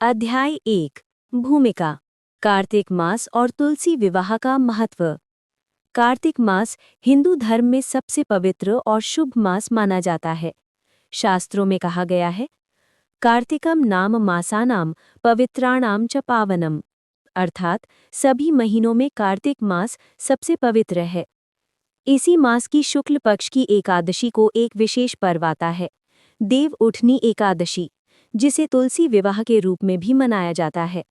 अध्याय 1 भूमिका कार्तिक मास और तुलसी विवाह का महत्व। कार्तिक मास हिंदू धर्म में सबसे पवित्र और शुभ मास माना जाता है। शास्त्रों में कहा गया है, कार्तिकम नाम मासानाम पवित्राणाम च पावनम, अर्थात सभी महीनों में कार्तिक मास सबसे पवित्र है। इसी मास की शुक्ल पक्ष की एकादशी को एक विशेष पर्व आता है, देव उठनी एकादशी, जिसे तुलसी विवाह के रूप में भी मनाया जाता है।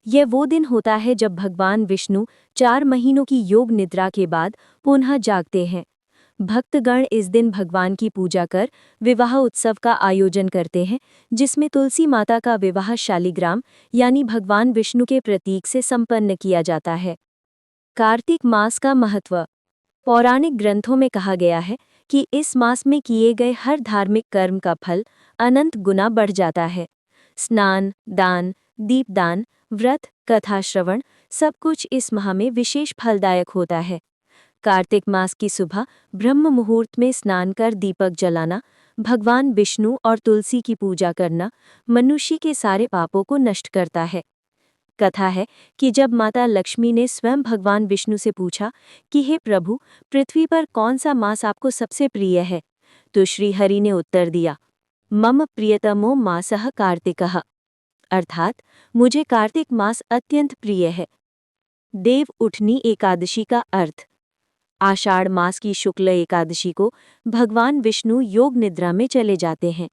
यह वो दिन होता है जब भगवान विष्णु 4 महीनों की योग निद्रा के बाद पुनः जागते हैं। भक्तगण इस दिन भगवान की पूजा कर विवाह उत्सव का आयोजन करते हैं, जिसमें तुलसी माता का विवाह शालिग्राम यानी भगवान विष्णु के प्रतीक से संपन्न किया जाता है। कार्तिक मास का महत्व। पौराणिक ग्रंथों में कहा गया है कि इस मास में किए गए हर धार्मिक कर्म का फल अनंत गुना बढ़ जाता है। स्नान, दान, दीपदान, व्रत, कथा श्रवण सब कुछ इस माह में विशेष फलदायक होता है। कार्तिक मास की सुबह ब्रह्म मुहूर्त में स्नान कर दीपक जलाना, भगवान विष्णु और तुलसी की पूजा करना मनुष्य के सारे पापों को नष्ट करता है। कथा है कि जब माता लक्ष्मी ने स्वयं भगवान विष्णु से पूछा कि हे प्रभु, पृथ्वी पर कौन सा मास आपको सबसे प्रिय है, तो श्री हरि ने उत्तर दिया, मम प्रियतमो मासः कार्तिकः, अर्थात मुझे कार्तिक मास अत्यंत प्रिय है। देव उठनी एकादशी का अर्थ। आषाढ़ मास की शुक्ल एकादशी को भगवान विष्णु योग निद्रा में चले जाते हैं।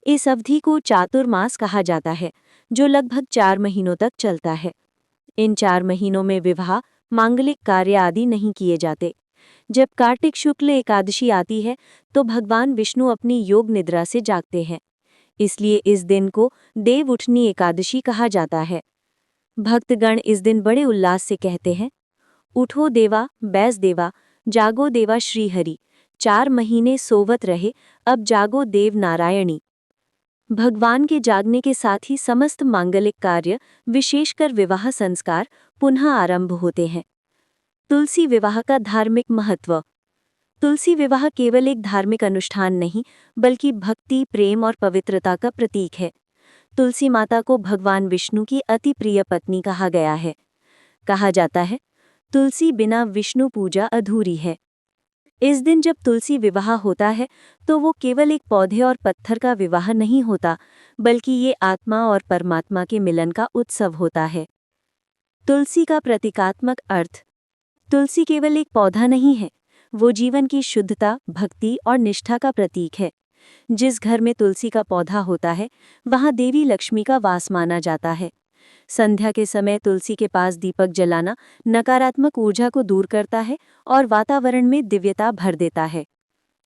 इस अवधि को चातुर्मास कहा जाता है, जो लगभग 4 महीनों तक चलता है। इन 4 महीनों में विवाह, मांगलिक कार्य आदि नहीं किए जाते। जब कार्तिक शुक्ल एकादशी आती है तो भगवान विष्णु अपनी योग निद्रा से जागते हैं, इसलिए इस दिन को देव उठनी एकादशी कहा जाता है। भक्तगण इस दिन बड़े उल्लास से कहते हैं, उठो देवा, बैस देवा, जागो देवा श्रीहरि, 4 महीने सोवत रहे, अब जागो देव नारायणी। भगवान के जागने के साथ ही समस्त मांगलिक कार्य, विशेषकर विवाह संस्कार, पुनः आरंभ होते हैं। तुलसी विवाह का धार्मिक महत्व। तुलसी विवाह केवल एक धार्मिक अनुष्ठान नहीं, बल्कि भक्ति, प्रेम और पवित्रता का प्रतीक है। तुलसी माता को भगवान विष्णु की अति प्रिय पत्नी कहा गया है। कहा जाता है, तुलसी बिना विष्णु पूजा अधूरी है। इस दिन जब तुलसी विवाह होता है तो वो केवल एक पौधे और पत्थर का विवाह नहीं होता, बल्कि ये आत्मा और परमात्मा के मिलन का उत्सव होता है। तुलसी का प्रतीकात्मक अर्थ। तुलसी केवल एक पौधा नहीं है, वो जीवन की शुद्धता, भक्ति और निष्ठा का प्रतीक है। जिस घर में तुलसी का पौधा होता है, वहाँ देवी लक्ष्मी का वास माना जाता है। संध्या के समय तुलसी के पास दीपक जलाना नकारात्मक ऊर्जा को दूर करता है और वातावरण में दिव्यता भर देता है।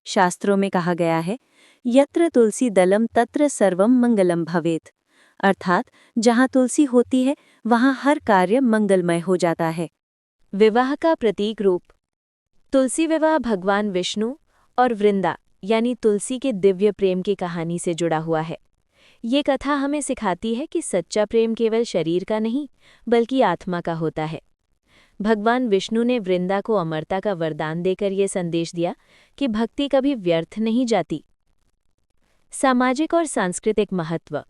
शास्त्रों में कहा गया है, यत्र तुलसी दलम तत्र सर्वम मंगलम भवेत्, अर्थात जहाँ तुलसी होती है वहाँ हर कार्य मंगलमय हो जाता है। विवाह का प्रतीक रूप। तुलसी विवाह भगवान विष्णु और वृंदा यानी तुलसी के दिव्य प्रेम की कहानी से जुड़ा हुआ है। ये कथा हमें सिखाती है कि सच्चा प्रेम केवल शरीर का नहीं, बल्कि आत्मा का होता है। भगवान विष्णु ने वृंदा को अमरता का वरदान देकर ये संदेश दिया कि भक्ति कभी व्यर्थ नहीं जाती। सामाजिक और सांस्कृतिक महत्व।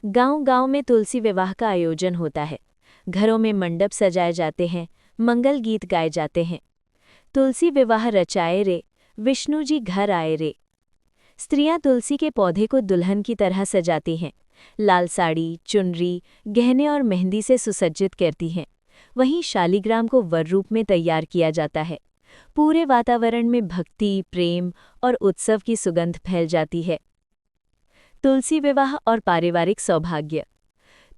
गांव-गांव में तुलसी विवाह का आयोजन होता है। घरों में मंडप सजाए जाते हैं, मंगल गीत गाए जाते हैं। तुलसी विवाह रचाए रे, विष्णु जी घर आए रे। स्त्रियां तुलसी के पौधे को दुल्हन की तरह सजाती हैं। लाल साड़ी, चुनरी, गहने और मेहंदी से सुसज्जित करती हैं। वहीं शालिग्राम को वर रूप में तैयार किया जाता है। पूरे वातावरण में भक्ति, प्रेम और उत्सव की सुगंध फैल जाती है। तुलसी विवाह और पारिवारिक सौभाग्य।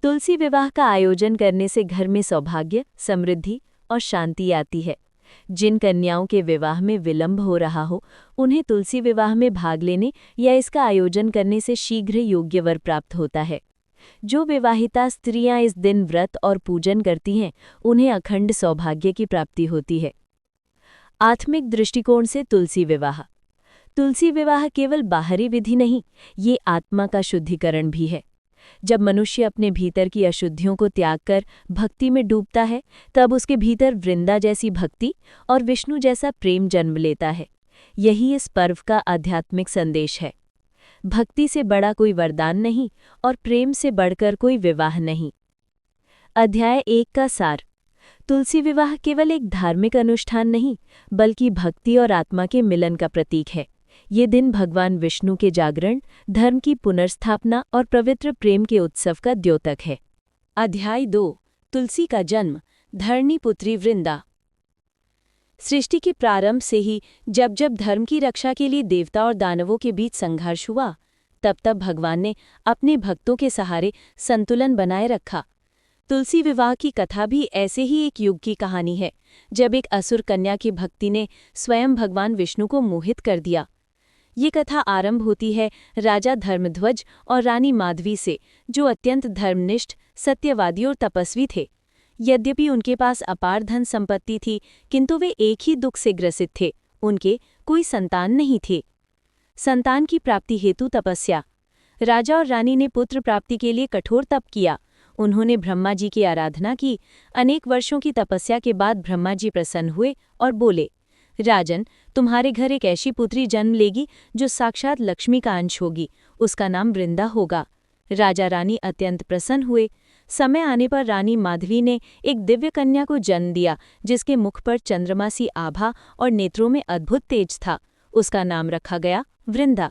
तुलसी विवाह का आयोजन करने से घर में सौभाग्य, समृद्धि और शांति आती है। जिन कन्याओं के विवाह में विलंब हो रहा हो, उन्हें तुलसी विवाह में भाग लेने या इसका आयोजन करने से शीघ्र योग्य वर प्राप्त होता है। जो विवाहिता स्त्रियां इस दिन व्रत और पूजन करती हैं, उन्हें अखंड सौभाग्य की प्राप्ति होती है। आत्मिक दृष्टिकोण से तुलसी विवाह। तुलसी विवाह केवल बाहरी विधि नहीं, ये आत्मा का शुद्धिकरण भी है। जब मनुष्य अपने भीतर की अशुद्धियों को त्याग कर भक्ति में डूबता है, तब उसके भीतर वृंदा जैसी भक्ति और विष्णु जैसा प्रेम जन्म लेता है। यही इस पर्व का आध्यात्मिक संदेश है। भक्ति से बड़ा कोई वरदान नहीं और प्रेम से बढ़कर कोई विवाह नहीं। अध्याय 1 का सार। तुलसी विवाह केवल एक धार्मिक अनुष्ठान नहीं, बल्कि भक्ति और आत्मा के मिलन का प्रतीक है। ये दिन भगवान विष्णु के जागरण, धर्म की पुनर्स्थापना और पवित्र प्रेम के उत्सव का द्योतक है। अध्याय 2। तुलसी का जन्म, धरणीपुत्री वृंदा। सृष्टि के प्रारंभ से ही जब जब धर्म की रक्षा के लिए देवता और दानवों के बीच संघर्ष हुआ, तब तब भगवान ने अपने भक्तों के सहारे संतुलन बनाए रखा। तुलसी विवाह की कथा भी ऐसे ही एक युग की कहानी है, जब एक असुर कन्या की भक्ति ने स्वयं भगवान विष्णु को मोहित कर दिया। ये कथा आरंभ होती है राजा धर्मध्वज और रानी माधवी से, जो अत्यंत धर्मनिष्ठ, सत्यवादी और तपस्वी थे। यद्यपि उनके पास अपार धन संपत्ति थी, किंतु वे एक ही दुख से ग्रसित थे, उनके कोई संतान नहीं थे। संतान की प्राप्ति हेतु तपस्या। राजा और रानी ने पुत्र प्राप्ति के लिए कठोर तप किया। उन्होंने ब्रह्मा जी की आराधना की। अनेक वर्षों की तपस्या के बाद ब्रह्मा जी प्रसन्न हुए और बोले, राजन, तुम्हारे घर एक ऐसी पुत्री जन्म लेगी जो साक्षात लक्ष्मी का अंश होगी। उसका नाम वृंदा होगा। राजा रानी अत्यंत प्रसन्न हुए। समय आने पर रानी माधवी ने एक दिव्य कन्या को जन्म दिया, जिसके मुख पर चंद्रमा सी आभा और नेत्रों में अद्भुत तेज था। उसका नाम रखा गया वृंदा।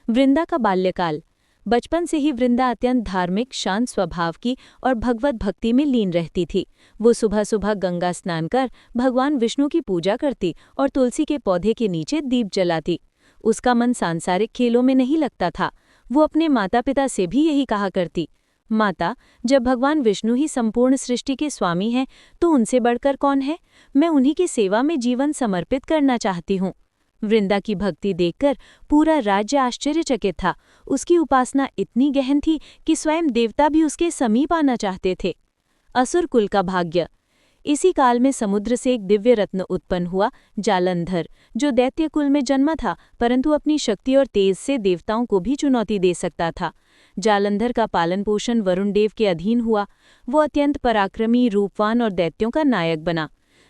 वृंदा का बाल्यकाल। बचपन से ही वृंदा अत्यंत धार्मिक, शांत स्वभाव की और भगवत भक्ति में लीन रहती थी। वो सुबह सुबह गंगा स्नान कर भगवान विष्णु की पूजा करती और तुलसी के पौधे के नीचे दीप जलाती। उसका मन सांसारिक खेलों में नहीं लगता था। वो अपने माता पिता से भी यही कहा करती, माता, जब भगवान विष्णु ही संपूर्ण सृष्टि के स्वामी हैं, तो उनसे बढ़कर कौन है? मैं उन्हीं की सेवा में जीवन समर्पित करना चाहती हूँ। वृंदा की भक्ति देखकर पूरा राज्य आश्चर्यचकित था। उसकी उपासना इतनी गहन थी कि स्वयं देवता भी उसके समीप आना चाहते थे। असुर कुल का भाग्य। इसी काल में समुद्र से एक दिव्य रत्न उत्पन्न हुआ, जालंधर, जो दैत्य कुल में जन्मा था, परंतु अपनी शक्ति और तेज से देवताओं को भी चुनौती दे सकता था। जालंधर का पालन पोषण वरुण देव के अधीन हुआ। वो अत्यंत पराक्रमी, रूपवान और दैत्यों का नायक बना।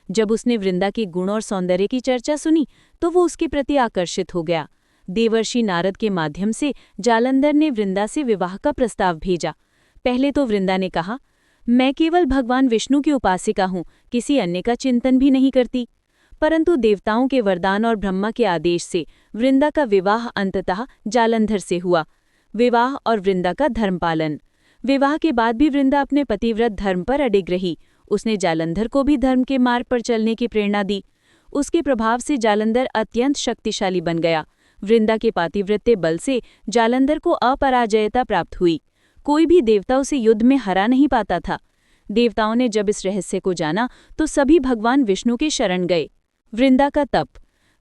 जब उसने वृंदा के गुण और सौंदर्य की चर्चा सुनी, तो वो उसके प्रति आकर्षित हो गया। देवर्षि नारद के माध्यम से जालंधर ने वृंदा से विवाह का प्रस्ताव भेजा। पहले तो वृंदा ने कहा, मैं केवल भगवान विष्णु की उपासिका हूँ, किसी अन्य का चिंतन भी नहीं करती। परंतु देवताओं के वरदान और ब्रह्मा के आदेश से वृंदा का विवाह अंततः जालंधर से हुआ। विवाह और वृंदा का धर्मपालन। विवाह के बाद भी वृंदा अपने पतिव्रत धर्म पर अडिग रही। उसने जालंधर को भी धर्म के मार्ग पर चलने की प्रेरणा दी। उसके प्रभाव से जालंधर अत्यंत शक्तिशाली बन गया। वृंदा के पातिव्रत्य बल से जालंधर को अपराजयता प्राप्त हुई। कोई भी देवता उसे युद्ध में हरा नहीं पाता था। देवताओं ने जब इस रहस्य को जाना, तो सभी भगवान विष्णु के शरण गए। वृंदा का तप।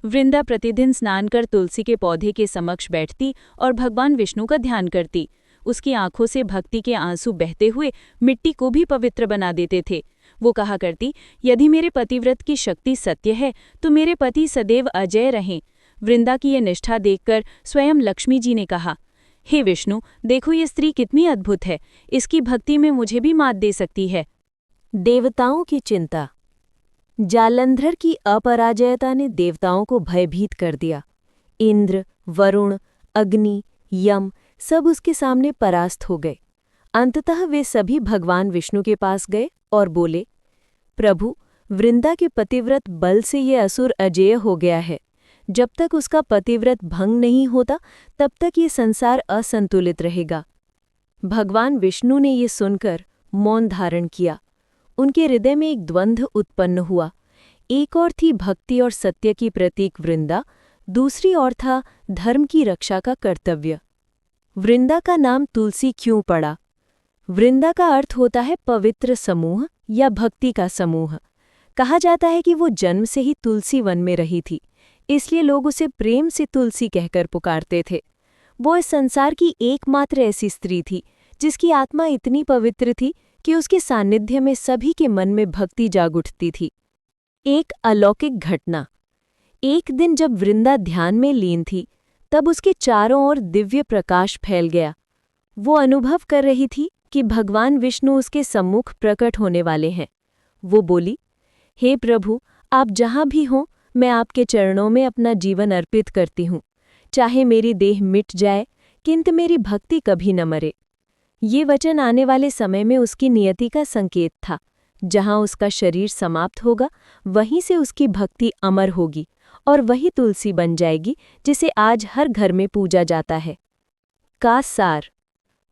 वृंदा प्रतिदिन स्नान कर तुलसी के पौधे के समक्ष बैठती और भगवान विष्णु का ध्यान करती। उसकी आंखों से भक्ति के आंसू बहते हुए मिट्टी को भी पवित्र बना देते थे। वो कहा करती, यदि मेरे पतिव्रत की शक्ति सत्य है, तो मेरे पति सदैव अजय रहें। वृंदा की ये निष्ठा देखकर स्वयं लक्ष्मी जी ने कहा, हे विष्णु, देखो ये स्त्री कितनी अद्भुत है। इसकी भक्ति में मुझे भी मात दे सकती है। देवताओं की चिंता। जालंधर की अपराजयता ने देवताओं को भयभीत कर दिया। इंद्र, वरुण, अग्नि, यम सब उसके सामने परास्त हो गए। अंततः वे सभी भगवान विष्णु के पास गए और बोले, प्रभु, वृंदा के पतिव्रत बल से ये असुर अजेय हो गया है। जब तक उसका पतिव्रत भंग नहीं होता, तब तक ये संसार असंतुलित रहेगा। भगवान विष्णु ने ये सुनकर मौन धारण किया। उनके हृदय में एक द्वंद्व उत्पन्न हुआ। एक ओर थी भक्ति और सत्य की प्रतीक वृंदा, दूसरी ओर था धर्म की रक्षा का कर्तव्य। वृंदा का नाम तुलसी क्यों पड़ा? वृंदा का अर्थ होता है पवित्र समूह या भक्ति का समूह। कहा जाता है कि वो जन्म से ही तुलसी वन में रही थी, इसलिए लोग उसे प्रेम से तुलसी कहकर पुकारते थे। वो इस संसार की एकमात्र ऐसी स्त्री थी जिसकी आत्मा इतनी पवित्र थी कि उसके सानिध्य में सभी के मन में भक्ति जाग उठती थी। एक अलौकिक घटना। एक दिन जब वृंदा ध्यान में लीन थी, तब उसके चारों ओर दिव्य प्रकाश फैल गया। वो अनुभव कर रही थी कि भगवान विष्णु उसके सम्मुख प्रकट होने वाले हैं। वो बोली, हे प्रभु, आप जहाँ भी हों, मैं आपके चरणों में अपना जीवन अर्पित करती हूँ। चाहे मेरी देह मिट जाए, किंतु मेरी भक्ति कभी न मरे। ये वचन आने वाले समय में उसकी नियति का संकेत था। जहाँ उसका शरीर समाप्त होगा, वहीं से उसकी भक्ति अमर होगी और वही तुलसी बन जाएगी जिसे आज हर घर में पूजा जाता है। का सार: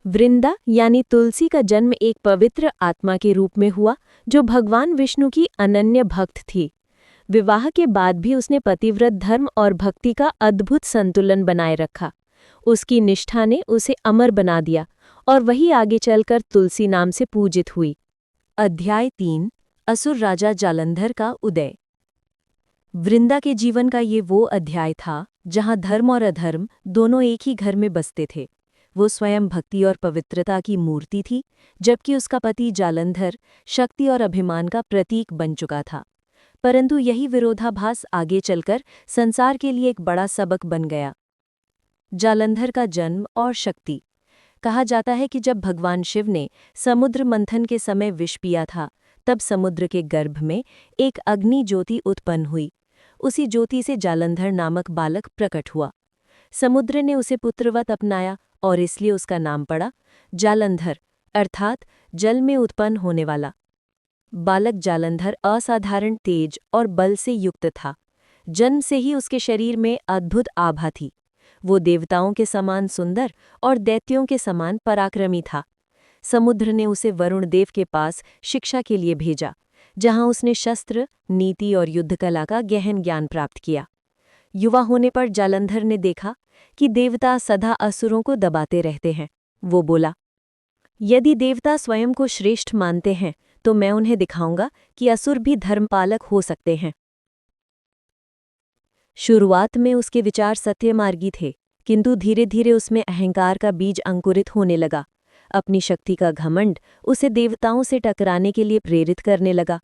वृंदा यानी तुलसी का जन्म एक पवित्र आत्मा के रूप में हुआ जो भगवान विष्णु की अनन्य भक्त थी। विवाह के बाद भी उसने पतिव्रत धर्म और भक्ति का अद्भुत संतुलन बनाए रखा। उसकी निष्ठा ने उसे अमर बना दिया और वही आगे चलकर तुलसी नाम से पूजित हुई। अध्याय 3: असुर राजा जालंधर का उदय। वृंदा के जीवन का ये वो अध्याय था जहाँ धर्म और अधर्म दोनों एक ही घर में बसते थे। वो स्वयं भक्ति और पवित्रता की मूर्ति थी, जबकि उसका पति जालंधर शक्ति और अभिमान का प्रतीक बन चुका था। परंतु यही विरोधाभास आगे चलकर संसार के लिए एक बड़ा सबक बन गया। जालंधर का जन्म और शक्ति। कहा जाता है कि जब भगवान शिव ने समुद्र मंथन के समय विष पिया था, तब समुद्र के गर्भ में एक अग्नि ज्योति उत्पन्न हुई। उसी ज्योति से जालंधर नामक बालक प्रकट हुआ। समुद्र ने उसे पुत्रवत अपनाया और इसलिए उसका नाम पड़ा जालंधर, अर्थात जल में उत्पन्न होने वाला। बालक जालंधर असाधारण तेज और बल से युक्त था। जन्म से ही उसके शरीर में अद्भुत आभा थी। वो देवताओं के समान सुंदर और दैत्यों के समान पराक्रमी था। समुद्र ने उसे वरुण देव के पास शिक्षा के लिए भेजा, जहां उसने शस्त्र, नीति और युद्धकला का गहन ज्ञान प्राप्त किया। युवा होने पर जालंधर ने देखा कि देवता सदा असुरों को दबाते रहते हैं। वो बोला, यदि देवता स्वयं को श्रेष्ठ मानते हैं तो मैं उन्हें दिखाऊंगा कि असुर भी धर्मपालक हो सकते हैं। शुरुआत में उसके विचार सत्यमार्गी थे, किंतु धीरे धीरे उसमें अहंकार का बीज अंकुरित होने लगा। अपनी शक्ति का घमंड उसे देवताओं से टकराने के लिए प्रेरित करने लगा।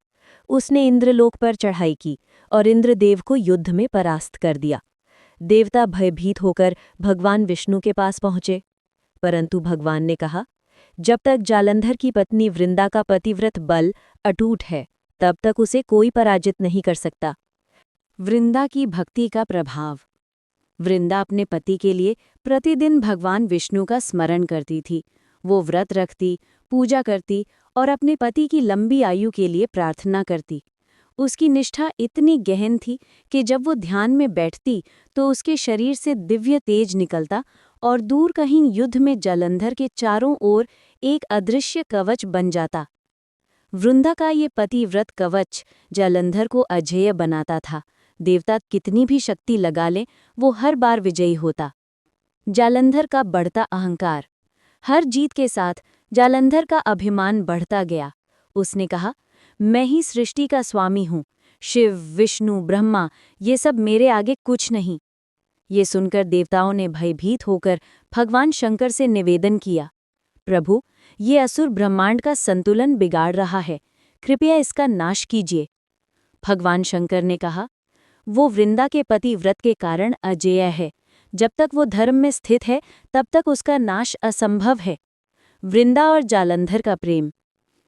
उसने इंद्रलोक पर चढ़ाई की और इंद्रदेव को युद्ध में परास्त कर दिया। देवता भयभीत होकर भगवान विष्णु के पास पहुंचे, परंतु भगवान ने कहा, जब तक जालंधर की पत्नी वृंदा का पतिव्रत बल अटूट है, तब तक उसे कोई पराजित नहीं कर सकता। वृंदा की भक्ति का प्रभाव। वृंदा अपने पति के लिए प्रतिदिन भगवान विष्णु का स्मरण करती थी। वो व्रत रखती, पूजा करती और अपने पति की लंबी आयु के लिए प्रार्थना करती। उसकी निष्ठा इतनी गहन थी कि जब वो ध्यान में बैठती तो उसके शरीर से दिव्य तेज निकलता और दूर कहीं युद्ध में जालंधर के चारों ओर एक अदृश्य कवच बन जाता। वृंदा का ये पतिव्रत कवच जालंधर को अजेय बनाता था। देवता कितनी भी शक्ति लगा लें, वो हर बार विजयी होता। जालंधर का बढ़ता अहंकार। हर जीत के साथ जालंधर का अभिमान बढ़ता गया। उसने कहा, मैं ही सृष्टि का स्वामी हूँ। शिव, विष्णु, ब्रह्मा ये सब मेरे आगे कुछ नहीं। ये सुनकर देवताओं ने भयभीत होकर भगवान शंकर से निवेदन किया, प्रभु, ये असुर ब्रह्मांड का संतुलन बिगाड़ रहा है, कृपया इसका नाश कीजिए। भगवान शंकर ने कहा, वो वृंदा के पति व्रत के कारण अजेय है। जब तक वो धर्म में स्थित है, तब तक उसका नाश असंभव है। वृंदा और जालंधर का प्रेम।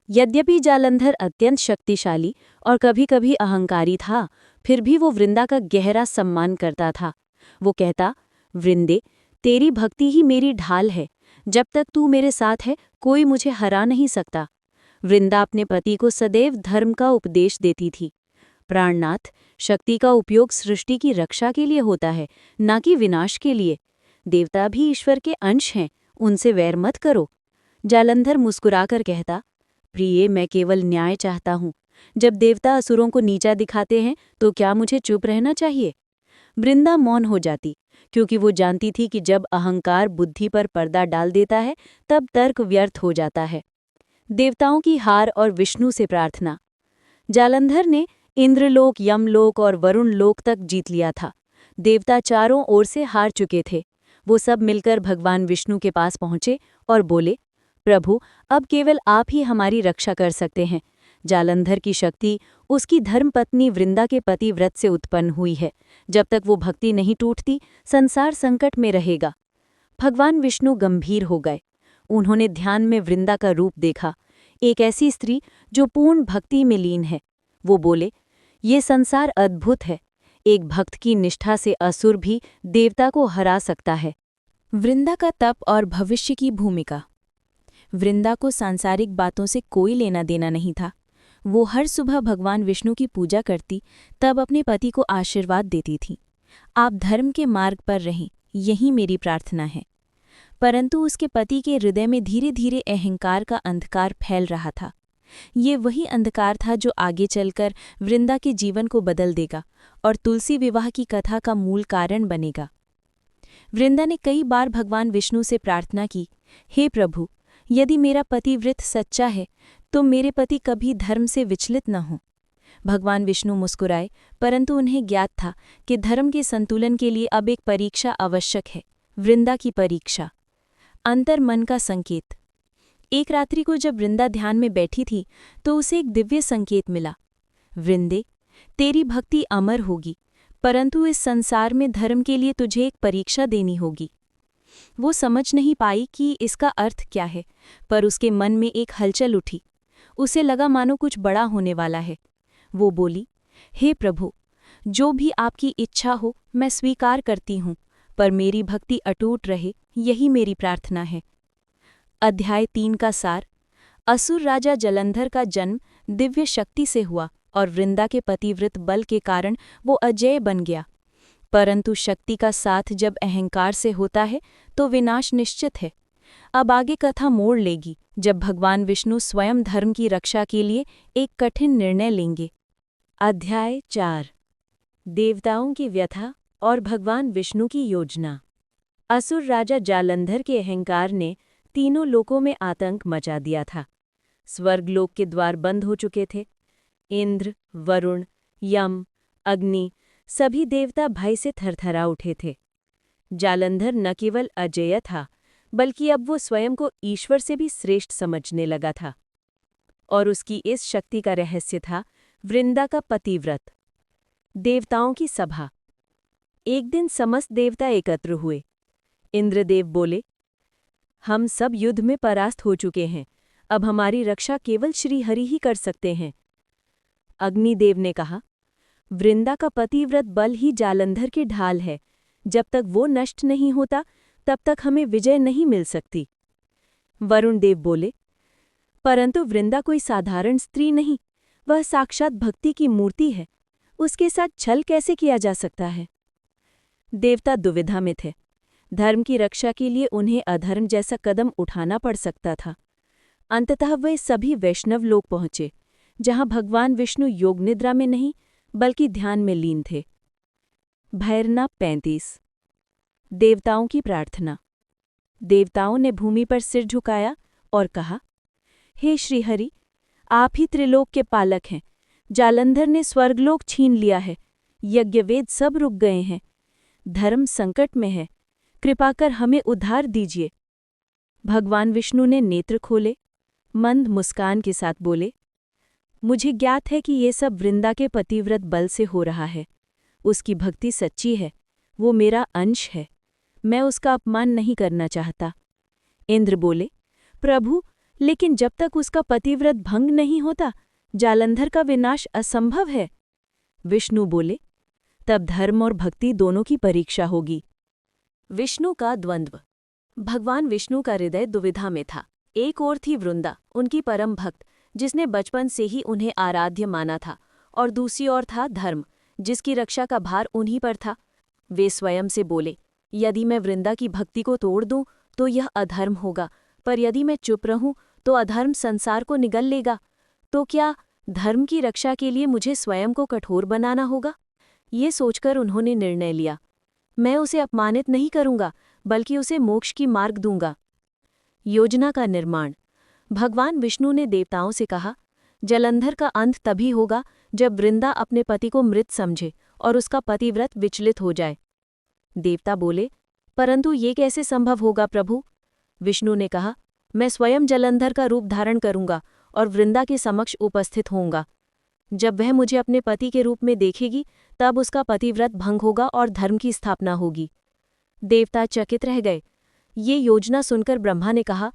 यद्यपि जालंधर अत्यंत शक्तिशाली और कभी-कभी अहंकारी था, फिर भी वो वृंदा का गहरा सम्मान करता था। वो कहता, वृंदे, तेरी भक्ति ही मेरी ढाल है। जब तक तू मेरे साथ है, कोई मुझे हरा नहीं सकता। वृंदा अपने पति को सदैव धर्म का उपदेश देती थी। प्राणनाथ, शक्ति का उपयोग सृष्टि की रक्षा के लिए होता है, न कि विनाश के लिए। देवता भी ईश्वर के अंश हैं, उनसे वैर मत करो। जालंधर मुस्कुराकर कहता, प्रिय, मैं केवल न्याय चाहता हूँ। जब देवता असुरों को नीचा दिखाते हैं तो क्या मुझे चुप रहना चाहिए? वृंदा मौन हो जाती, क्योंकि वो जानती थी कि जब अहंकार बुद्धि पर पर्दा डाल देता है, तब तर्क व्यर्थ हो जाता है। देवताओं की हार और विष्णु से प्रार्थना। जालंधर ने इंद्रलोक, यमलोक और वरुण लोक तक जीत लिया था। देवता चारों ओर से हार चुके थे। वो सब मिलकर भगवान विष्णु के पास पहुंचे और बोले, प्रभु, अब केवल आप ही हमारी रक्षा कर सकते हैं। जालंधर की शक्ति उसकी धर्मपत्नी वृंदा के पतिव्रत से उत्पन्न हुई है। जब तक वो भक्ति नहीं टूटती, संसार संकट में रहेगा। भगवान विष्णु गंभीर हो गए। उन्होंने ध्यान में वृंदा का रूप देखा, एक ऐसी स्त्री जो पूर्ण भक्ति में लीन है। वो बोले, ये संसार अद्भुत है। एक भक्त की निष्ठा से असुर भी देवता को हरा सकता है। वृंदा का तप और भविष्य की भूमिका। वृंदा को सांसारिक बातों से कोई लेना देना नहीं था। वो हर सुबह भगवान विष्णु की पूजा करती, तब अपने पति को आशीर्वाद देती थी, आप धर्म के मार्ग पर रहें, यही मेरी प्रार्थना है। परंतु उसके पति के हृदय में धीरे धीरे अहंकार का अंधकार फैल रहा था। ये वही अंधकार था जो आगे चलकर वृंदा के जीवन को बदल देगा और तुलसी विवाह की कथा का मूल कारण बनेगा। वृंदा ने कई बार भगवान विष्णु से प्रार्थना की, हे प्रभु, यदि मेरा पतिव्रत सच्चा है तो मेरे पति कभी धर्म से विचलित न हों। भगवान विष्णु मुस्कुराए, परंतु उन्हें ज्ञात था कि धर्म के संतुलन के लिए अब एक परीक्षा आवश्यक है, वृंदा की परीक्षा। अंतर मन का संकेत। एक रात्रि को जब वृंदा ध्यान में बैठी थी तो उसे एक दिव्य संकेत मिला। वृंदे, तेरी भक्ति अमर होगी, परंतु इस संसार में धर्म के लिए तुझे एक परीक्षा देनी होगी। वो समझ नहीं पाई कि इसका अर्थ क्या है, पर उसके मन में एक हलचल उठी। उसे लगा मानो कुछ बड़ा होने वाला है। वो बोली, हे प्रभु, जो भी आपकी इच्छा हो मैं स्वीकार करती हूँ, पर मेरी भक्ति अटूट रहे, यही मेरी प्रार्थना है। अध्याय 3 का सार। असुर राजा जलंधर का जन्म दिव्य शक्ति से हुआ और वृंदा के पतिव्रत बल के कारण वो अजेय बन गया। परंतु शक्ति का साथ जब अहंकार से होता है तो विनाश निश्चित है। अब आगे कथा मोड़ लेगी जब भगवान विष्णु स्वयं धर्म की रक्षा के लिए एक कठिन निर्णय लेंगे। अध्याय 4। देवताओं की व्यथा और भगवान विष्णु की योजना। असुर राजा जालंधर के अहंकार ने तीनों लोकों में आतंक मचा दिया था। स्वर्गलोक के द्वार बंद हो चुके थे। इंद्र, वरुण, यम, अग्नि सभी देवता भय से थरथरा उठे थे। जालंधर न केवल अजेय था, बल्कि अब वो स्वयं को ईश्वर से भी श्रेष्ठ समझने लगा था। और उसकी इस शक्ति का रहस्य था वृंदा का पतिव्रत। देवताओं की सभा। एक दिन समस्त देवता एकत्र हुए। इंद्रदेव बोले, हम सब युद्ध में परास्त हो चुके हैं, अब हमारी रक्षा केवल श्री हरि ही कर सकते हैं। अग्निदेव ने कहा, वृंदा का पतिव्रत बल ही जालंधर की ढाल है, जब तक वो नष्ट नहीं होता तब तक हमें विजय नहीं मिल सकती। वरुण देव बोले, परंतु वृंदा कोई साधारण स्त्री नहीं, वह साक्षात भक्ति की मूर्ति है, उसके साथ छल कैसे किया जा सकता है। देवता दुविधा में थे। धर्म की रक्षा के लिए उन्हें अधर्म जैसा कदम उठाना पड़ सकता था। अंततः वे सभी वैष्णव लोक पहुंचे, जहां भगवान विष्णु योग निद्रा में नहीं बल्कि ध्यान में लीन थे। भैरना 35। देवताओं की प्रार्थना। देवताओं ने भूमि पर सिर झुकाया और कहा, हे श्रीहरि, आप ही त्रिलोक के पालक हैं। जालंधर ने स्वर्गलोक छीन लिया है, यज्ञवेद सब रुक गए हैं, धर्म संकट में है, कृपा कर हमें उद्धार दीजिए। भगवान विष्णु ने नेत्र खोले, मंद मुस्कान के साथ बोले, मुझे ज्ञात है कि ये सब वृंदा के पतिव्रत बल से हो रहा है। उसकी भक्ति सच्ची है, वो मेरा अंश है, मैं उसका अपमान नहीं करना चाहता। इंद्र बोले, प्रभु, लेकिन जब तक उसका पतिव्रत भंग नहीं होता जालंधर का विनाश असंभव है। विष्णु बोले, तब धर्म और भक्ति दोनों की परीक्षा होगी। विष्णु का द्वंद्व। भगवान विष्णु का हृदय दुविधा में था। एक ओर थी वृंदा, उनकी परम भक्त, जिसने बचपन से ही उन्हें आराध्य माना था, और दूसरी ओर था धर्म, जिसकी रक्षा का भार उन्हीं पर था। वे स्वयं से बोले, यदि मैं वृंदा की भक्ति को तोड़ दूं तो यह अधर्म होगा, पर यदि मैं चुप रहूं तो अधर्म संसार को निगल लेगा। तो क्या धर्म की रक्षा के लिए मुझे स्वयं को कठोर बनाना होगा? ये सोचकर उन्होंने निर्णय लिया, मैं उसे अपमानित नहीं करूंगा, बल्कि उसे मोक्ष की मार्ग दूंगा। योजना का निर्माण। भगवान विष्णु ने देवताओं से कहा, जलंधर का अंत तभी होगा जब वृंदा अपने पति को मृत समझे और उसका पतिव्रत विचलित हो जाए। देवता बोले, परंतु ये कैसे संभव होगा प्रभु? विष्णु ने कहा, मैं स्वयं जलंधर का रूप धारण करूंगा और वृंदा के समक्ष उपस्थित होऊंगा। जब वह मुझे अपने पति के रूप में देखेगी तब उसका पतिव्रत भंग होगा और धर्म की स्थापना होगी। देवता चकित रह गए। ये योजना सुनकर ब्रह्मा ने कहा,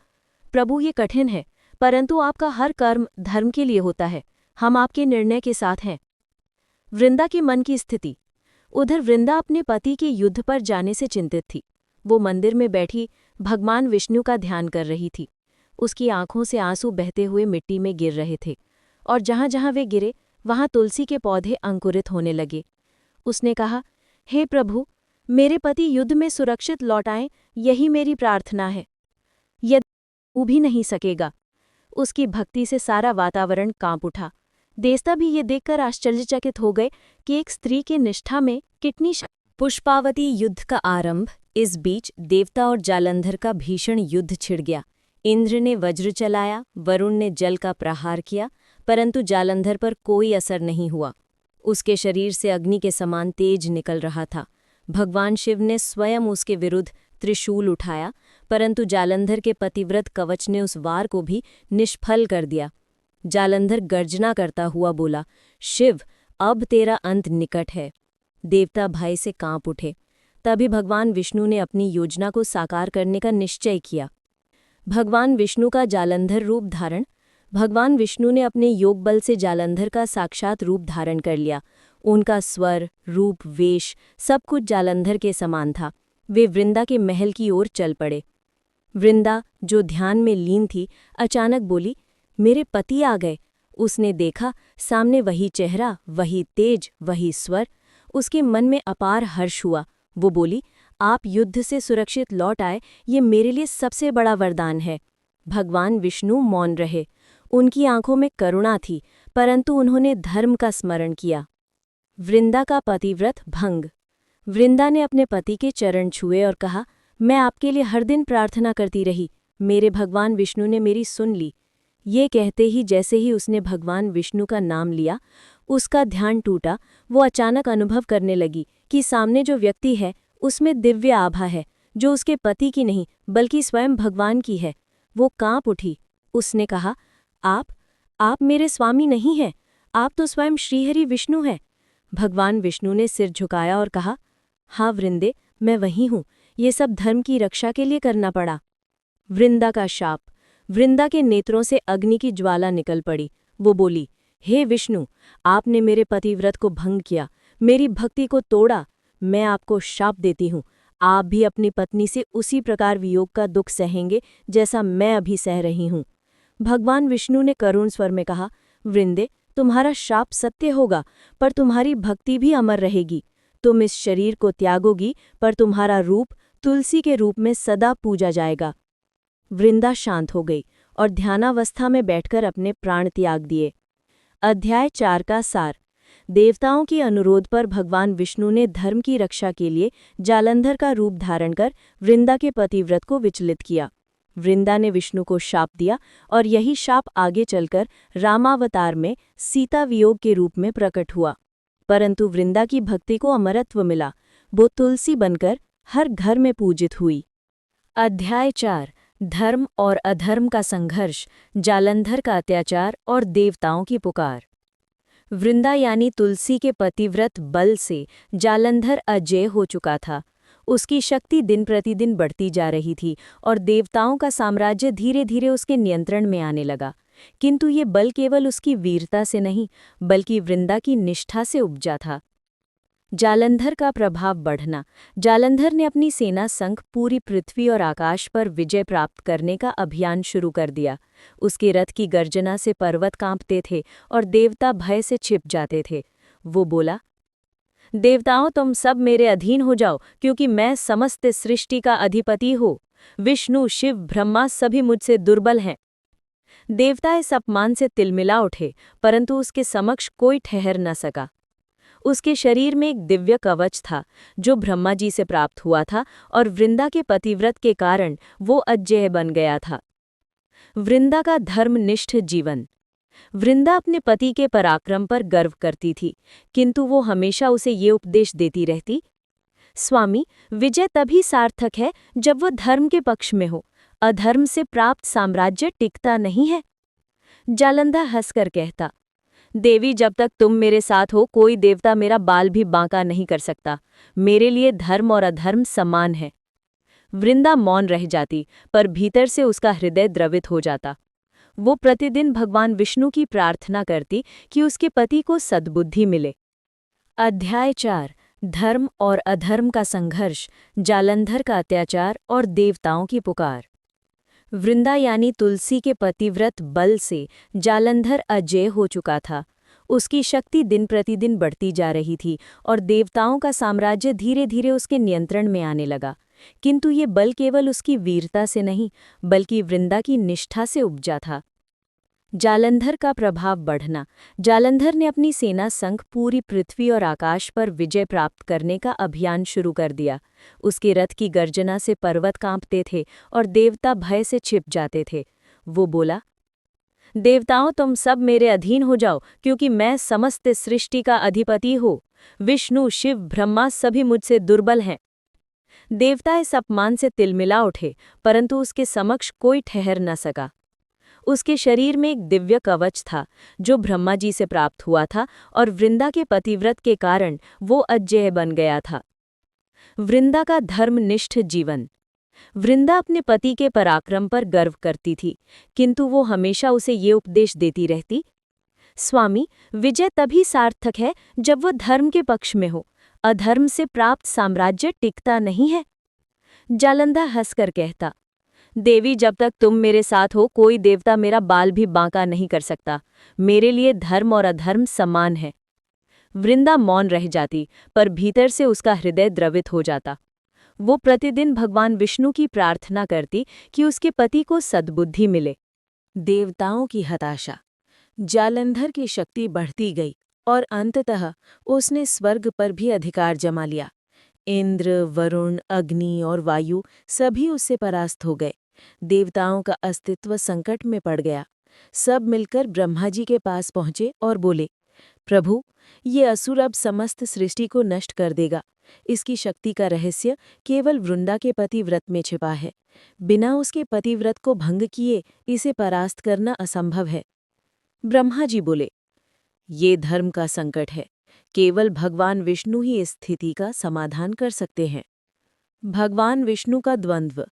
प्रभु, ये कठिन है, परंतु आपका हर कर्म धर्म के लिए होता है, हम आपके निर्णय के साथ हैं। वृंदा के मन की स्थिति। उधर वृंदा अपने पति के युद्ध पर जाने से चिंतित थी। वो मंदिर में बैठी भगवान विष्णु का ध्यान कर रही थी। उसकी आंखों से आंसू बहते हुए मिट्टी में गिर रहे थे और जहां जहां वे गिरे वहां तुलसी के पौधे अंकुरित होने लगे। उसने कहा, हे प्रभु, मेरे पति युद्ध में सुरक्षित लौट आएं, यही मेरी प्रार्थना है। यदि वो भी नहीं सकेगा। उसकी भक्ति से सारा वातावरण कांप उठा। देवता भी ये देखकर आश्चर्यचकित हो गए कि एक स्त्री की निष्ठा में कितनी पुष्पावती युद्ध का आरंभ। इस बीच देवता और जालंधर का भीषण युद्ध छिड़ गया। इंद्र ने वज्र चलाया, वरुण ने जल का प्रहार किया, परंतु जालंधर पर कोई असर नहीं हुआ। उसके शरीर से अग्नि के समान तेज निकल रहा था। भगवान शिव ने स्वयं उसके विरुद्ध त्रिशूल उठाया, परंतु जालंधर के पतिव्रत कवच ने उस वार को भी निष्फल कर दिया। जालंधर गर्जना करता हुआ बोला, शिव, अब तेरा अंत निकट है। देवता भय से कांप उठे। तभी भगवान विष्णु ने अपनी योजना को साकार करने का निश्चय किया। भगवान विष्णु का जालंधर रूप धारण। भगवान विष्णु ने अपने योग बल से जालंधर का साक्षात रूप धारण कर लिया। उनका स्वर, रूप, वेश सब कुछ जालंधर के समान था। वे वृंदा के महल की ओर चल पड़े। वृंदा, जो ध्यान में लीन थी, अचानक बोली, मेरे पति आ गए। उसने देखा, सामने वही चेहरा, वही तेज, वही स्वर। उसके मन में अपार हर्ष हुआ। वो बोली, आप युद्ध से सुरक्षित लौट आए, ये मेरे लिए सबसे बड़ा वरदान है। भगवान विष्णु मौन रहे। उनकी आंखों में करुणा थी, परंतु उन्होंने धर्म का स्मरण किया। वृंदा का पतिव्रत भंग। वृंदा ने अपने पति के चरण छुए और कहा, मैं आपके लिए हर दिन प्रार्थना करती रही, मेरे भगवान विष्णु ने मेरी सुन ली। ये कहते ही जैसे ही उसने भगवान विष्णु का नाम लिया, उसका ध्यान टूटा। वो अचानक अनुभव करने लगी कि सामने जो व्यक्ति है उसमें दिव्य आभा है, जो उसके पति की नहीं बल्कि स्वयं भगवान की है। वो कांप उठी। उसने कहा, आप मेरे स्वामी नहीं हैं, आप तो स्वयं श्रीहरि विष्णु हैं। भगवान विष्णु ने सिर झुकाया और कहा, हाँ वृंदे, मैं वही हूँ, ये सब धर्म की रक्षा के लिए करना पड़ा। वृंदा का शाप। वृंदा के नेत्रों से अग्नि की ज्वाला निकल पड़ी। वो बोली, हे विष्णु, आपने मेरे पतिव्रत को भंग किया, मेरी भक्ति को तोड़ा। मैं आपको शाप देती हूँ, आप भी अपनी पत्नी से उसी प्रकार वियोग का दुख सहेंगे जैसा मैं अभी सह रही हूँ। भगवान विष्णु ने करुण स्वर में कहा, वृंदे, तुम्हारा शाप सत्य होगा, पर तुम्हारी भक्ति भी अमर रहेगी। तुम इस शरीर को त्यागोगी, पर तुम्हारा रूप तुलसी के रूप में सदा पूजा जाएगा। वृंदा शांत हो गई और ध्यानावस्था में बैठकर अपने प्राण त्याग दिए। अध्याय 4 का सार। देवताओं की अनुरोध पर भगवान विष्णु ने धर्म की रक्षा के लिए जालंधर का रूप धारण कर वृंदा के पतिव्रत को विचलित किया। वृंदा ने विष्णु को शाप दिया और यही शाप आगे चलकर रामावतार में सीता वियोग के रूप में प्रकट हुआ। परंतु वृंदा की भक्ति को अमरत्व मिला। वो तुलसी बनकर हर घर में पूजित हुई। अध्याय 4। धर्म और अधर्म का संघर्ष, जालंधर का अत्याचार और देवताओं की पुकार। वृंदा यानी तुलसी के पतिव्रत बल से जालंधर अजेय हो चुका था। उसकी शक्ति दिन प्रतिदिन बढ़ती जा रही थी और देवताओं का साम्राज्य धीरे धीरे उसके नियंत्रण में आने लगा। किंतु ये बल केवल उसकी वीरता से नहीं, बल्कि वृंदा की निष्ठा से उपजा था। जालंधर का प्रभाव बढ़ना। जालंधर ने अपनी सेना संग पूरी पृथ्वी और आकाश पर विजय प्राप्त करने का अभियान शुरू कर दिया। उसके रथ की गर्जना से पर्वत कांपते थे और देवता भय से छिप जाते थे। वो बोला, देवताओं, तुम सब मेरे अधीन हो जाओ, क्योंकि मैं समस्त सृष्टि का अधिपति हूँ। विष्णु, शिव, ब्रह्मा सभी मुझसे दुर्बल हैं। देवता इस अपमान से तिलमिला उठे, परंतु उसके समक्ष कोई ठहर न सका। उसके शरीर में एक दिव्य कवच था, जो ब्रह्मा जी से प्राप्त हुआ था, और वृंदा के पतिव्रत के कारण वो अजेय बन गया था। वृंदा का धर्मनिष्ठ जीवन। वृंदा अपने पति के पराक्रम पर गर्व करती थी, किंतु वो हमेशा उसे ये उपदेश देती रहती, स्वामी, विजय तभी सार्थक है जब वो धर्म के पक्ष में हो। अधर्म से प्राप्त साम्राज्य टिकता नहीं है। जालंधर हंसकर कहता, देवी, जब तक तुम मेरे साथ हो, कोई देवता मेरा बाल भी बांका नहीं कर सकता। मेरे लिए धर्म और अधर्म समान है। वृंदा मौन रह जाती, पर भीतर से उसका हृदय द्रवित हो जाता। वो प्रतिदिन भगवान विष्णु की प्रार्थना करती कि उसके पति को सद्बुद्धि मिले। अध्याय 4। धर्म और अधर्म का संघर्ष, जालंधर का अत्याचार और देवताओं की पुकार। वृंदा यानी तुलसी के पतिव्रत बल से जालंधर अजेय हो चुका था। उसकी शक्ति दिन प्रतिदिन बढ़ती जा रही थी और देवताओं का साम्राज्य धीरे धीरे उसके नियंत्रण में आने लगा। किंतु ये बल केवल उसकी वीरता से नहीं, बल्कि वृंदा की निष्ठा से उपजा था। जालंधर का प्रभाव बढ़ना। जालंधर ने अपनी सेना संग पूरी पृथ्वी और आकाश पर विजय प्राप्त करने का अभियान शुरू कर दिया। उसके रथ की गर्जना से पर्वत कांपते थे और देवता भय से छिप जाते थे। वो बोला, देवताओं, तुम सब मेरे अधीन हो जाओ, क्योंकि मैं समस्त सृष्टि का अधिपति हूँ। विष्णु, शिव, ब्रह्मा सभी मुझसे दुर्बल हैं। देवता इस अपमान से तिलमिला उठे, परंतु उसके समक्ष कोई ठहर न सका। उसके शरीर में एक दिव्य कवच था, जो ब्रह्मा जी से प्राप्त हुआ था, और वृंदा के पतिव्रत के कारण वो अजेय बन गया था। वृंदा का धर्मनिष्ठ जीवन। वृंदा अपने पति के पराक्रम पर गर्व करती थी, किंतु वो हमेशा उसे ये उपदेश देती रहती, स्वामी, विजय तभी सार्थक है जब वह धर्म के पक्ष में हो। अधर्म से प्राप्त साम्राज्य टिकता नहीं है। जालंधर हंसकर कहता, देवी, जब तक तुम मेरे साथ हो, कोई देवता मेरा बाल भी बांका नहीं कर सकता। मेरे लिए धर्म और अधर्म समान है। वृंदा मौन रह जाती, पर भीतर से उसका हृदय द्रवित हो जाता। वो प्रतिदिन भगवान विष्णु की प्रार्थना करती कि उसके पति को सद्बुद्धि मिले। देवताओं की हताशा। जालंधर की शक्ति बढ़ती गई और अंततः उसने स्वर्ग पर भी अधिकार जमा लिया। इंद्र, वरुण, अग्नि और वायु सभी उससे परास्त हो गए। देवताओं का अस्तित्व संकट में पड़ गया। सब मिलकर ब्रह्मा जी के पास पहुंचे और बोले, प्रभु, ये असुर अब समस्त सृष्टि को नष्ट कर देगा। इसकी शक्ति का रहस्य केवल वृंदा के पतिव्रत में छिपा है। बिना उसके पतिव्रत को भंग किए इसे परास्त करना असंभव है। ब्रह्मा जी बोले, ये धर्म का संकट है। केवल भगवान विष्णु ही इस स्थिति का समाधान कर सकते हैं। भगवान विष्णु का द्वंद्व।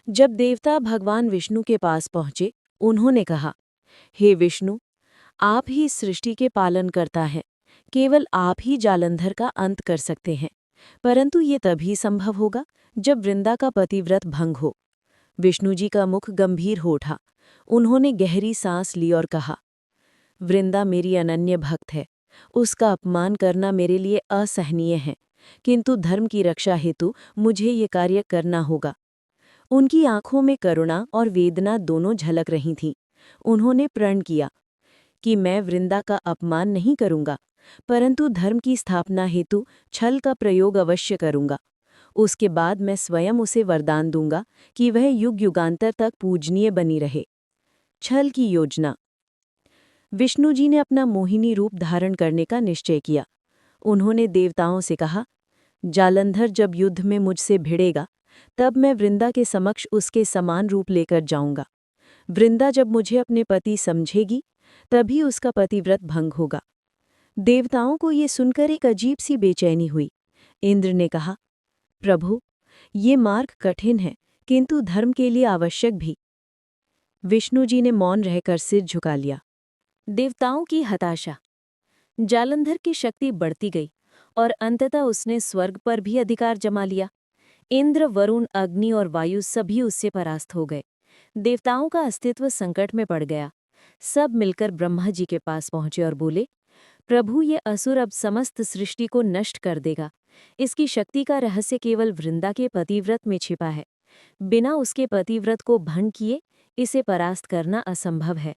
जब देवता भगवान विष्णु के पास पहुंचे, उन्होंने कहा, हे विष्णु, आप ही इस सृष्टि के पालन करता हैं। केवल आप ही जालंधर का अंत कर सकते हैं, परंतु ये तभी संभव होगा जब वृंदा का पतिव्रत भंग हो। विष्णु जी का मुख गंभीर हो उठा। उन्होंने गहरी सांस ली और कहा, वृंदा मेरी अनन्य भक्त है। उसका अपमान करना मेरे लिए असहनीय है, किंतु धर्म की रक्षा हेतु मुझे ये कार्य करना होगा। उनकी आंखों में करुणा और वेदना दोनों झलक रही थीं। उन्होंने प्रण किया कि मैं वृंदा का अपमान नहीं करूंगा, परंतु धर्म की स्थापना हेतु छल का प्रयोग अवश्य करूंगा। उसके बाद मैं स्वयं उसे वरदान दूंगा कि वह युग युगांतर तक पूजनीय बनी रहे। छल की योजना। विष्णु जी ने अपना मोहिनी रूप धारण करने का निश्चय किया। उन्होंने देवताओं से कहा, जालंधर जब युद्ध में मुझसे भिड़ेगा, तब मैं वृंदा के समक्ष उसके समान रूप लेकर जाऊंगा। वृंदा जब मुझे अपने पति समझेगी, तभी उसका पतिव्रत भंग होगा। देवताओं को ये सुनकर एक अजीब सी बेचैनी हुई। इंद्र ने कहा, प्रभु, ये मार्ग कठिन है, किंतु धर्म के लिए आवश्यक भी। विष्णु जी ने मौन रहकर सिर झुका लिया। देवताओं की हताशा। जालंधर की शक्ति बढ़ती गई और अंततः उसने स्वर्ग पर भी अधिकार जमा लिया। इंद्र, वरुण, अग्नि और वायु सभी उससे परास्त हो गए। देवताओं का अस्तित्व संकट में पड़ गया। सब मिलकर ब्रह्मा जी के पास पहुंचे और बोले, प्रभु, ये असुर अब समस्त सृष्टि को नष्ट कर देगा। इसकी शक्ति का रहस्य केवल वृंदा के पतिव्रत में छिपा है। बिना उसके पतिव्रत को भंग किए इसे परास्त करना असंभव है।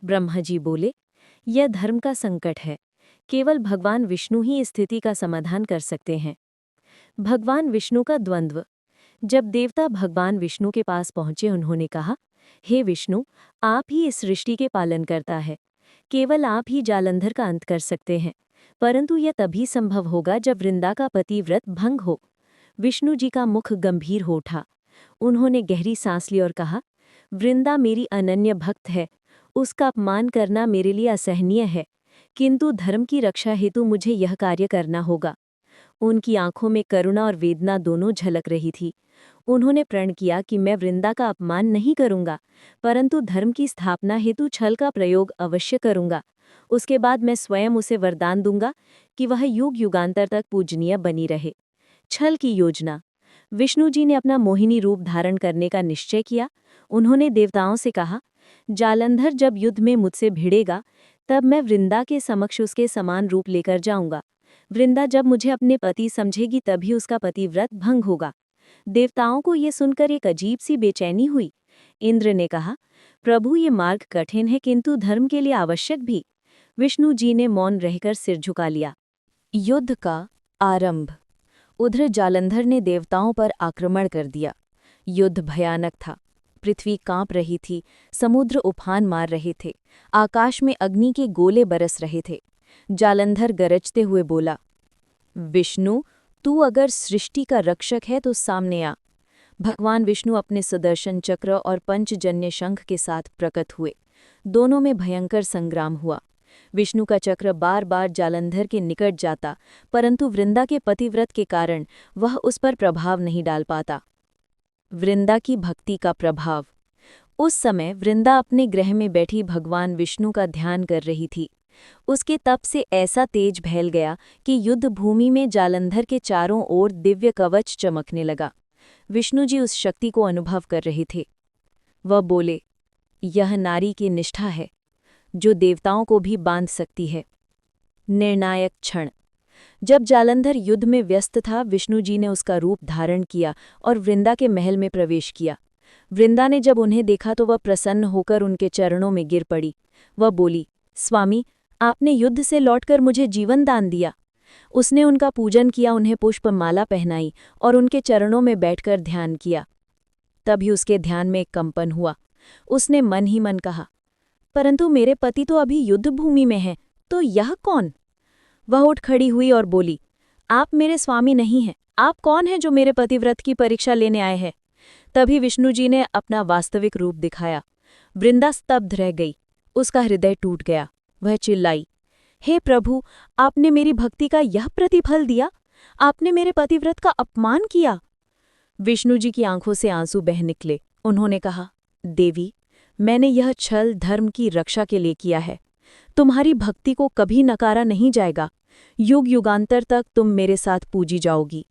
ब्रह्मा जी बोले, यह धर्म का संकट है। केवल भगवान विष्णु ही इस स्थिति का समाधान कर सकते हैं। भगवान विष्णु का द्वंद्व। जब देवता भगवान विष्णु के पास पहुंचे, उन्होंने कहा, हे विष्णु, आप ही इस सृष्टि के पालन करता है। केवल आप ही जालंधर का अंत कर सकते हैं, परंतु यह तभी संभव होगा जब वृंदा का पतिव्रत भंग हो। विष्णु जी का मुख गंभीर हो उठा। उन्होंने गहरी सांस ली और कहा, वृंदा मेरी अनन्य भक्त है। उसका अपमान करना मेरे लिए असहनीय है, किंतु धर्म की रक्षा हेतु मुझे यह कार्य करना होगा। उनकी आंखों में करुणा और वेदना दोनों झलक रही थी। उन्होंने प्रण किया कि मैं वृंदा का अपमान नहीं करूंगा, परंतु धर्म की स्थापना हेतु छल का प्रयोग अवश्य करूंगा। उसके बाद मैं स्वयं उसे वरदान दूंगा कि वह युग युगांतर तक पूजनीय बनी रहे। छल की योजना। विष्णु जी ने अपना मोहिनी रूप धारण करने का निश्चय किया। उन्होंने देवताओं से कहा, जालंधर जब युद्ध में मुझसे भिड़ेगा, तब मैं वृंदा के समक्ष उसके समान रूप लेकर जाऊंगा। वृंदा जब मुझे अपने पति समझेगी, तभी उसका पतिव्रत भंग होगा। देवताओं को ये सुनकर एक अजीब सी बेचैनी हुई। इंद्र ने कहा, प्रभु, ये मार्ग कठिन है, किंतु धर्म के लिए आवश्यक भी। विष्णु जी ने मौन रहकर सिर झुका लिया। युद्ध का आरंभ। उधर जालंधर ने देवताओं पर आक्रमण कर दिया। युद्ध भयानक था। पृथ्वी कांप रही थी, समुद्र उफान मार रहे थे, आकाश में अग्नि के गोले बरस रहे थे। जालंधर गरजते हुए बोला, विष्णु, तू अगर सृष्टि का रक्षक है तो सामने आ। भगवान विष्णु अपने सुदर्शन चक्र और पंचजन्य शंख के साथ प्रकट हुए। दोनों में भयंकर संग्राम हुआ। विष्णु का चक्र बार बार जालंधर के निकट जाता, परंतु वृंदा के पतिव्रत के कारण वह उस पर प्रभाव नहीं डाल पाता। वृंदा की भक्ति का प्रभाव। उस समय वृंदा अपने गृह में बैठी भगवान विष्णु का ध्यान कर रही थी। उसके तप से ऐसा तेज फैल गया कि युद्ध भूमि में जालंधर के चारों ओर दिव्य कवच चमकने लगा। विष्णु जी उस शक्ति को अनुभव कर रहे थे। वह बोले, यह नारी की निष्ठा है, जो देवताओं को भी बांध सकती है। निर्णायक क्षण। जब जालंधर युद्ध में व्यस्त था, विष्णु जी ने उसका रूप धारण किया और वृंदा के महल में प्रवेश किया। वृंदा ने जब उन्हें देखा तो वह प्रसन्न होकर उनके चरणों में गिर पड़ी। वह बोली, स्वामी, आपने युद्ध से लौटकर मुझे जीवन दान दिया। उसने उनका पूजन किया, उन्हें पुष्पमाला पहनाई और उनके चरणों में बैठकर ध्यान किया। तभी उसके ध्यान में एक कंपन हुआ। उसने मन ही मन कहा, परंतु मेरे पति तो अभी युद्ध भूमि में हैं, तो यह कौन? वह उठ खड़ी हुई और बोली, आप मेरे स्वामी नहीं हैं। आप कौन हैं जो मेरे पतिव्रत की परीक्षा लेने आए हैं? तभी विष्णु जी ने अपना वास्तविक रूप दिखाया। वृंदा स्तब्ध रह गई। उसका हृदय टूट गया। वह चिल्लाई, हे प्रभु, आपने मेरी भक्ति का यह प्रतिफल दिया? आपने मेरे पतिव्रत का अपमान किया। विष्णु जी की आंखों से आंसू बह निकले। उन्होंने कहा, देवी, मैंने यह छल धर्म की रक्षा के लिए किया है। तुम्हारी भक्ति को कभी नकारा नहीं जाएगा। युग युगांतर तक तुम मेरे साथ पूजी जाओगी।